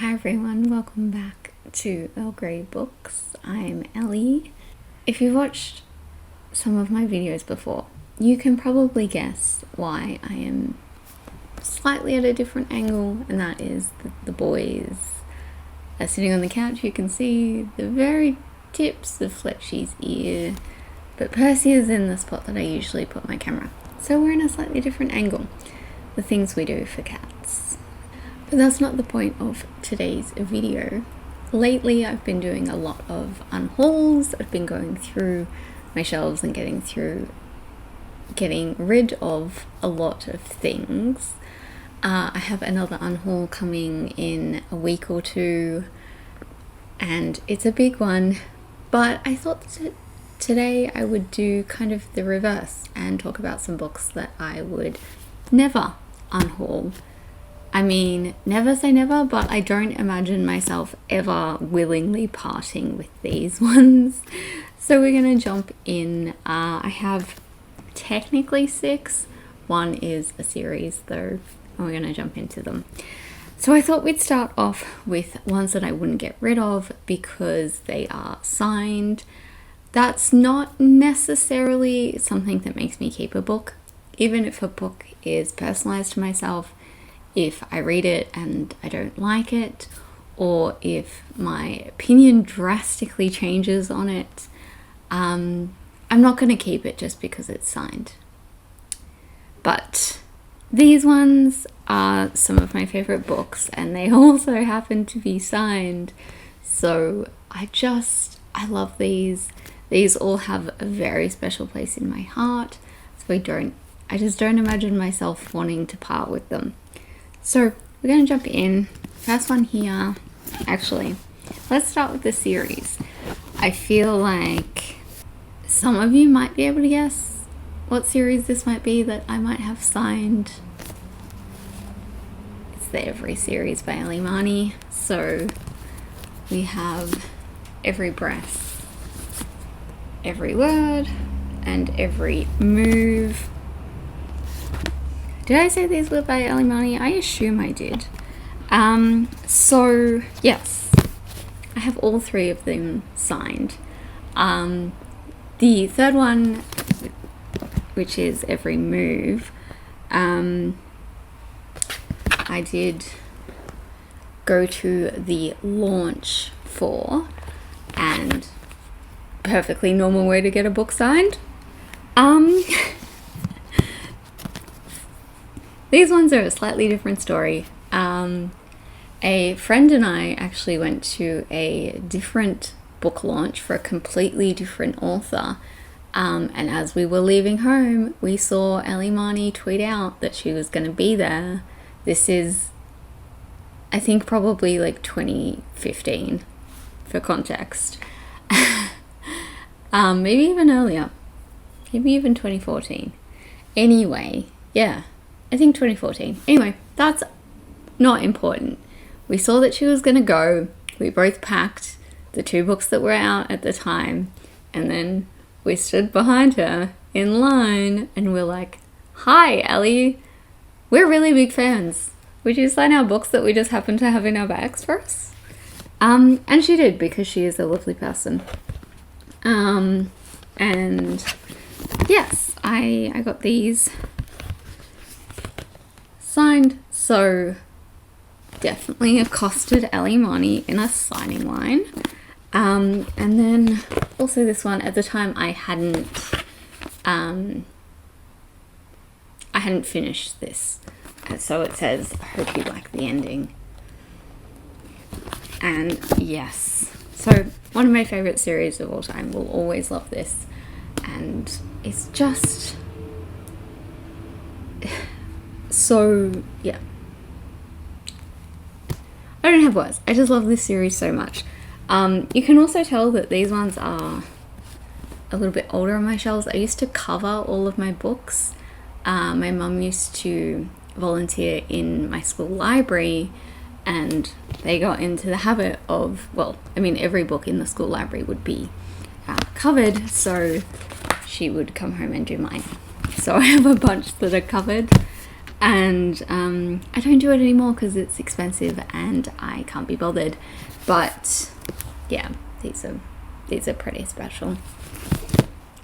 Hi everyone, welcome back to Earl Grey Books. I'm Ellie. If you've watched some of my videos before, you can probably guess why I am slightly at a different angle, and that is the boys are sitting on the couch. You can see the very tips of Fletchy's ear, but Percy is in the spot that I usually put my camera. So we're in a slightly different angle. The things we do for cats. But that's not the point of today's video. Lately I've been doing a lot of unhauls. I've been going through my shelves and getting rid of a lot of things. I have another unhaul coming in a week or two, and it's a big one, but I thought that today I would do kind of the reverse and talk about some books that I would never unhaul. I mean, never say never, but I don't imagine myself ever willingly parting with these ones. So we're gonna jump in. I have technically 6. One is a series though, and we're gonna jump into them. So I thought we'd start off with ones that I wouldn't get rid of because they are signed. That's not necessarily something that makes me keep a book. Even if a book is personalized to myself, if I read it and I don't like it, or if my opinion drastically changes on it, I'm not going to keep it just because it's signed. But these ones are some of my favorite books, and they also happen to be signed. So I love these. These all have a very special place in my heart. So I just don't imagine myself wanting to part with them. So we're going to jump in. First one here. Actually, let's start with the series. I feel like some of you might be able to guess what series this might be that I might have signed. It's the Every series by Ellie Marnie. So we have Every Breath, Every Word, and Every Move. Did I say these were by Ellie Marnie? I assume I did. So yes, I have all 3 of them signed. The third one, which is Every Move, I did go to the launch for, and perfectly normal way to get a book signed. These ones are a slightly different story. A friend and I actually went to a different book launch for a completely different author. And as we were leaving home, we saw Ellie Marnie tweet out that she was going to be there. This is, I think, probably like 2015 for context. Maybe even earlier. Maybe even 2014. Anyway, yeah. I think 2014. Anyway, that's not important. We saw that she was going to go. We both packed the 2 books that were out at the time. And then we stood behind her in line and we're like, "Hi, Ellie. We're really big fans. Would you sign our books that we just happen to have in our bags for us?" And she did, because she is a lovely person. And yes, I got these signed, so definitely accosted Ellie Marnie in a signing line. And then also this one, at the time I hadn't finished this, so it says, "I hope you like the ending." And yes, so one of my favorite series of all time. Will always love this, and it's just so, yeah. I don't have words. I just love this series so much. You can also tell that these ones are a little bit older on my shelves. I used to cover all of my books. My mum used to volunteer in my school library, and they got into the habit of, well, I mean, every book in the school library would be covered, so she would come home and do mine. So I have a bunch that are covered. and I don't do it anymore because it's expensive and I can't be bothered. But yeah, these are pretty special.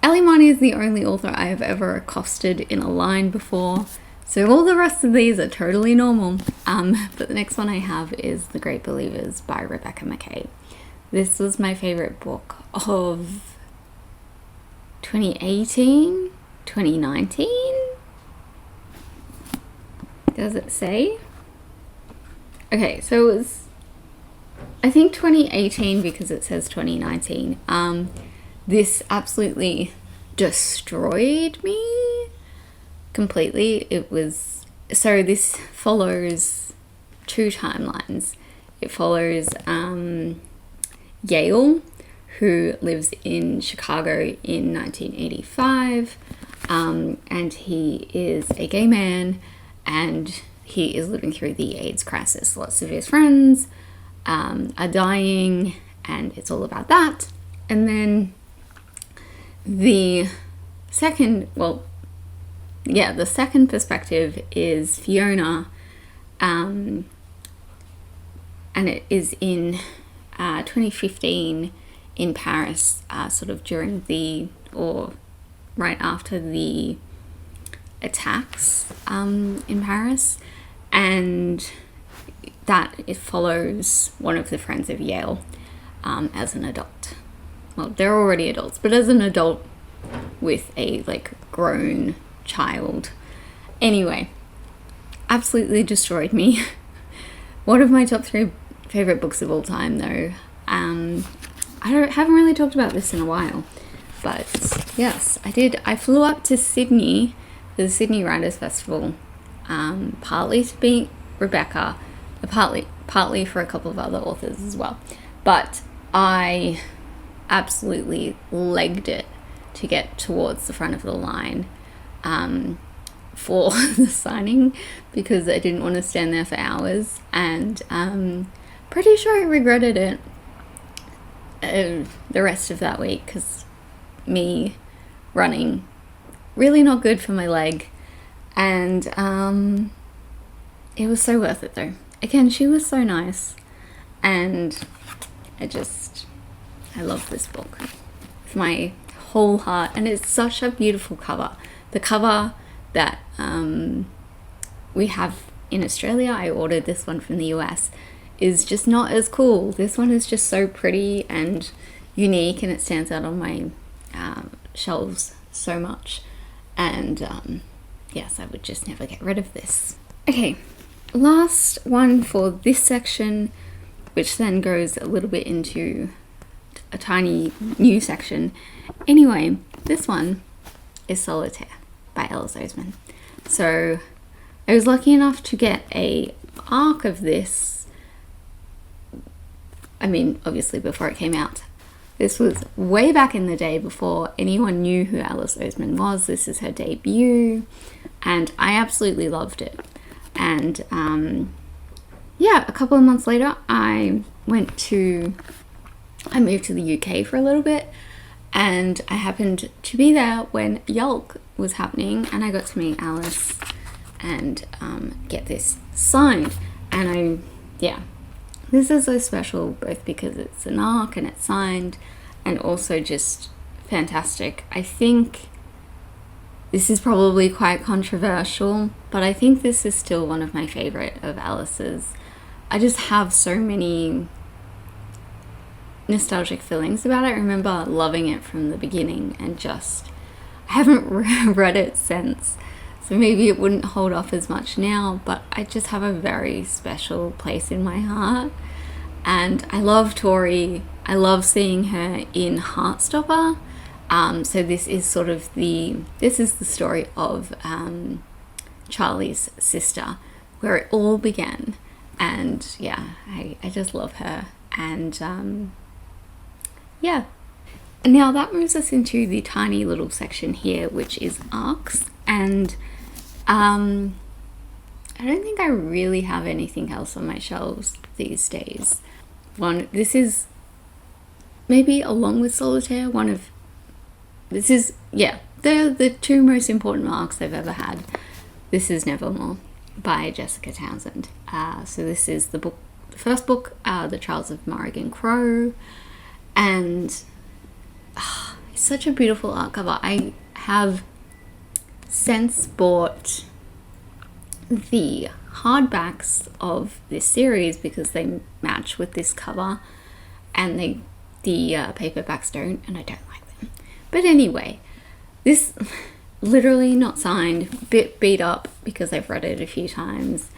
Ali Mani is the only author I have ever accosted in a line before, so all the rest of these are totally normal. But the next one I have is The Great Believers by Rebecca Mackay. This was my favorite book of 2018, 2019? Does it say? Okay, so it was, I think 2018 because it says 2019. This absolutely destroyed me completely. It was, so this follows two timelines. It follows Yale, who lives in Chicago in 1985, and he is a gay man, and he is living through the AIDS crisis. Lots of his friends are dying, and it's all about that. And then the second perspective is Fiona, and it is in 2015 in Paris, sort of during or right after the attacks in Paris, and that it follows one of the friends of Yale as an adult. Well, they're already adults, but as an adult with a grown child. Anyway, absolutely destroyed me. One of my top 3 favorite books of all time, though. I haven't really talked about this in a while, but yes, I did. I flew up to Sydney for the Sydney Writers' Festival, partly to meet Rebecca, partly for a couple of other authors as well. But I absolutely legged it to get towards the front of the line for the signing because I didn't want to stand there for hours, and pretty sure I regretted it the rest of that week because me running, really not good for my leg, and it was so worth it though. Again, she was so nice, and I love this book with my whole heart, and it's such a beautiful cover. The cover that we have in Australia, I ordered this one from the US, is just not as cool. This one is just so pretty and unique, and it stands out on my shelves so much, and yes, I would just never get rid of this. Okay, last one for this section, which then goes a little bit into a tiny new section. Anyway, this one is Solitaire by Alice Oseman. So I was lucky enough to get a arc of this, I mean obviously before it came out. This was way back in the day before anyone knew who Alice Oseman was. This is her debut, and I absolutely loved it. And yeah, a couple of months later I moved to the UK for a little bit, and I happened to be there when Yulk was happening, and I got to meet Alice and get this signed. And this is so special both because it's an arc and it's signed, and also just fantastic. I think this is probably quite controversial, but I think this is still one of my favorite of Alice's. I just have so many nostalgic feelings about it. I remember loving it from the beginning, and I haven't read it since, so maybe it wouldn't hold up as much now, but I just have a very special place in my heart. And I love Tori. I love seeing her in Heartstopper. So this is the story of Charlie's sister, where it all began. And yeah, I just love her. And yeah. Now that moves us into the tiny little section here, which is arcs. And I don't think I really have anything else on my shelves these days. This is maybe, along with Solitaire, they're the 2 most important arcs I've ever had. This is Nevermore. by Jessica Townsend. So this is the first book, The Trials of Morrigan Crow, and it's such a beautiful art cover. I have since bought the hardbacks of this series because they match with this cover, and the paperbacks don't, and I don't like them. But anyway, this literally not signed, bit beat up because I've read it a few times,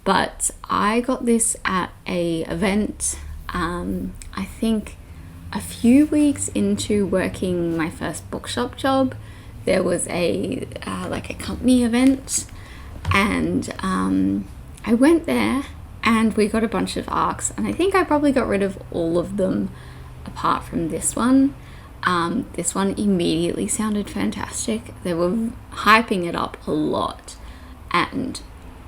but I got this at a event, I think a few weeks into working my first bookshop job. There was a like a company event, and I went there and we got a bunch of ARCs, and I think I probably got rid of all of them apart from this one. This one immediately sounded fantastic. They were hyping it up a lot, and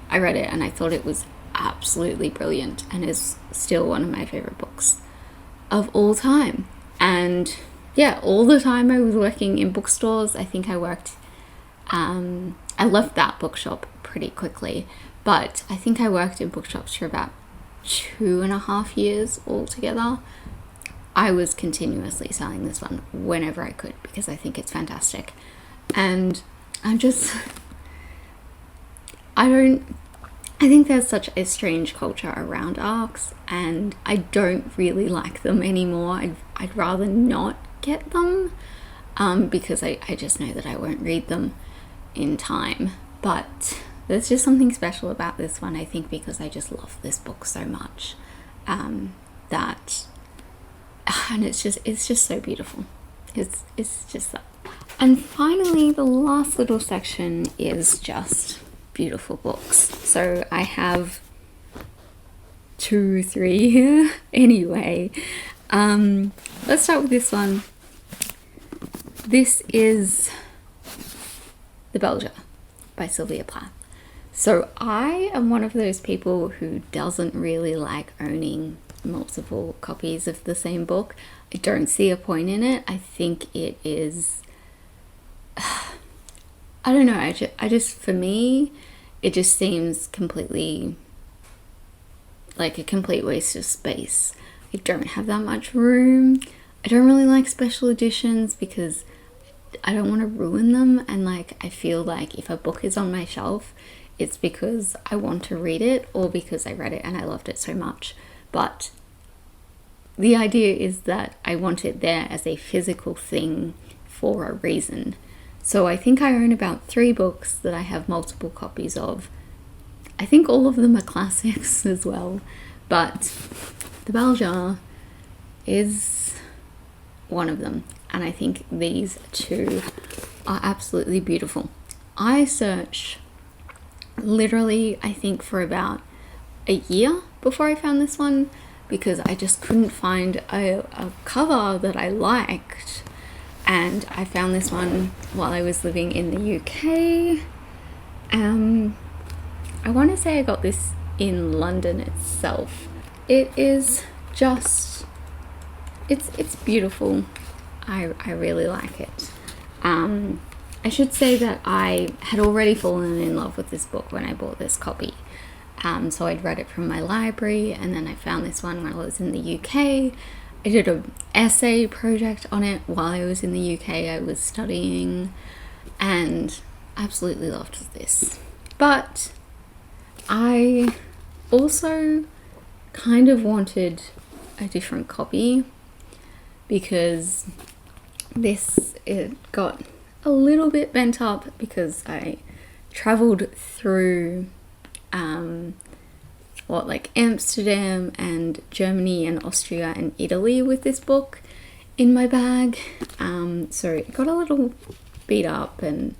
I read it and I thought it was absolutely brilliant, and is still one of my favorite books of all time. And yeah, all the time I was working in bookstores. I think I left that bookshop pretty quickly, but I think I worked in bookshops for about 2.5 years altogether. I was continuously selling this one whenever I could because I think it's fantastic. And I think there's such a strange culture around ARCs, and I don't really like them anymore. I'd rather not get them because I just know that I won't read them in time. But there's just something special about this one, I think, because I just love this book so much, and it's just so beautiful. It's just that. And finally, the last little section is just beautiful books. So I have 2, 3 here. Anyway, let's start with this one. This is The Belger by Sylvia Plath. So I am one of those people who doesn't really like owning multiple copies of the same book. I don't see a point in it. I think it is, I don't know, I just for me, it just seems completely like a complete waste of space. I don't have that much room. I don't really like special editions because I don't want to ruin them, and like I feel like if a book is on my shelf, it's because I want to read it or because I read it and I loved it so much. But the idea is that I want it there as a physical thing for a reason. So I think I own about 3 books that I have multiple copies of. I think all of them are classics as well, but The Belger is one of them, and I think these 2 are absolutely beautiful. I searched literally, I think, for about a year before I found this one because I just couldn't find a cover that I liked. And I found this one while I was living in the UK. I want to say I got this in London itself. It is just, it's beautiful. I really like it. I should say that I had already fallen in love with this book when I bought this copy. So I'd read it from my library, and then I found this one when I was in the UK. I did an essay project on it while I was in the UK. I was studying and absolutely loved this. It I also kind of wanted a different copy because it got a little bit bent up because I traveled through Amsterdam and Germany and Austria and Italy with this book in my bag, so it got a little beat up, and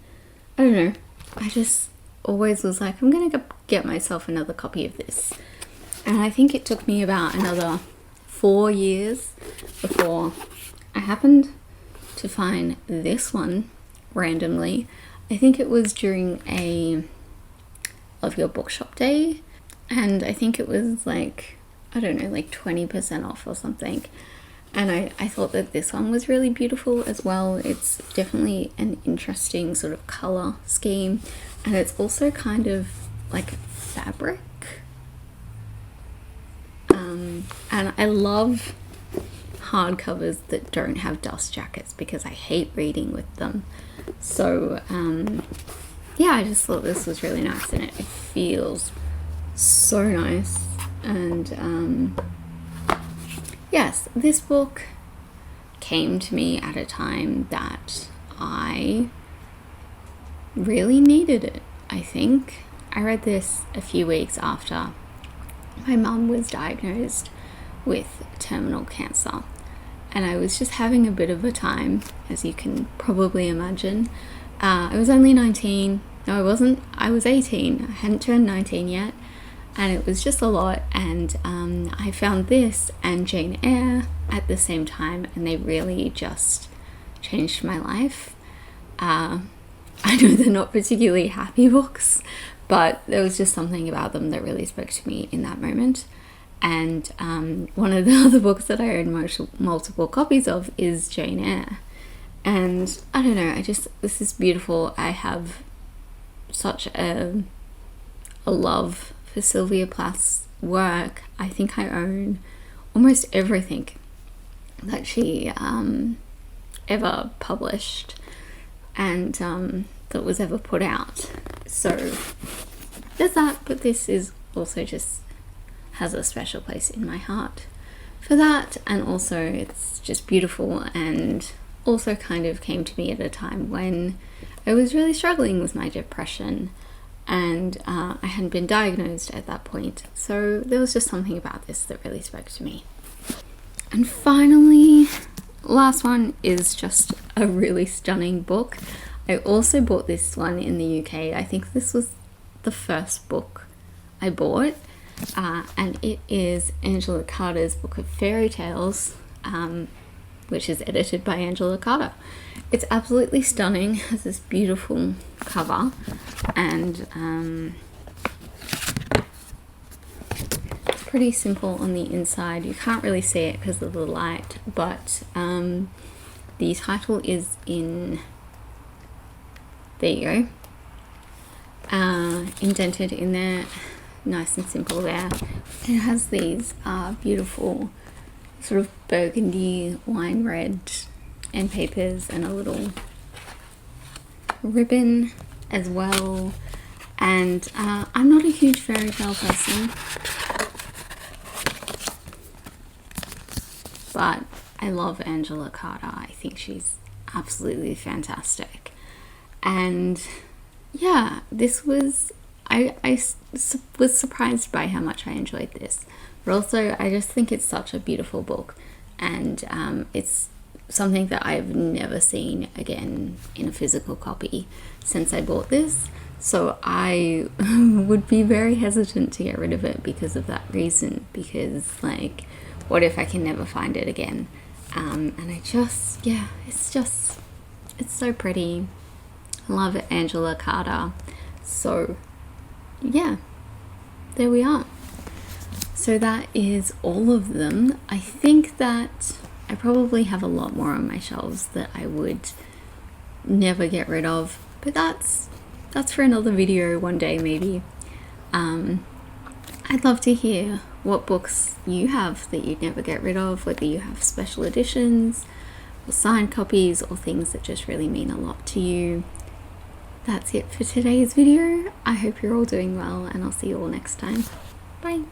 I don't know, I just always was like, I'm gonna get myself another copy of this. And I think it took me about another 4 years before I happened to find this one randomly. I think it was during a Love Your Bookshop Day, and I think it was like, I don't know, like 20% off or something. And I thought that this one was really beautiful as well. It's definitely an interesting sort of color scheme, and it's also kind of like fabric. And I love hardcovers that don't have dust jackets because I hate reading with them. So yeah, I just thought this was really nice, and it feels so nice. And yes, this book came to me at a time that I really needed it, I think. I read this a few weeks after my mum was diagnosed with terminal cancer, and I was just having a bit of a time, as you can probably imagine. I was only 19. No, I wasn't. I was 18. I hadn't turned 19 yet, and it was just a lot. And I found this and Jane Eyre at the same time, and they really just changed my life. I know they're not particularly happy books, but there was just something about them that really spoke to me in that moment. And one of the other books that I own multiple copies of is Jane Eyre. And I don't know, this is beautiful. I have such a love for Sylvia Plath's work. I think I own almost everything that she ever published and that was ever put out. So there's that, but this is also just has a special place in my heart for that. And also it's just beautiful, and also kind of came to me at a time when I was really struggling with my depression, and I hadn't been diagnosed at that point. So there was just something about this that really spoke to me. And finally, last one is just a really stunning book. I also bought this one in the UK. I think this was the first book I bought, and it is Angela Carter's Book of Fairy Tales, which is edited by Angela Carter. It's absolutely stunning. It has this beautiful cover, and it's pretty simple on the inside. You can't really see it because of the light, but the title is in, there you go, indented in there, nice and simple there. It has these beautiful sort of burgundy wine red end papers and a little ribbon as well. And I'm not a huge fairy tale person, but I love Angela Carter. I think she's absolutely fantastic. And yeah, this was, I was surprised by how much I enjoyed this. But also, I just think it's such a beautiful book, and it's something that I've never seen again in a physical copy since I bought this. So I would be very hesitant to get rid of it because of that reason, because like, what if I can never find it again? And I just, yeah, it's so pretty. I love it, Angela Carter. So yeah, there we are. So that is all of them. I think that I probably have a lot more on my shelves that I would never get rid of, but that's for another video one day maybe. I'd love to hear what books you have that you'd never get rid of, whether you have special editions or signed copies or things that just really mean a lot to you. That's it for today's video. I hope you're all doing well, and I'll see you all next time. Bye.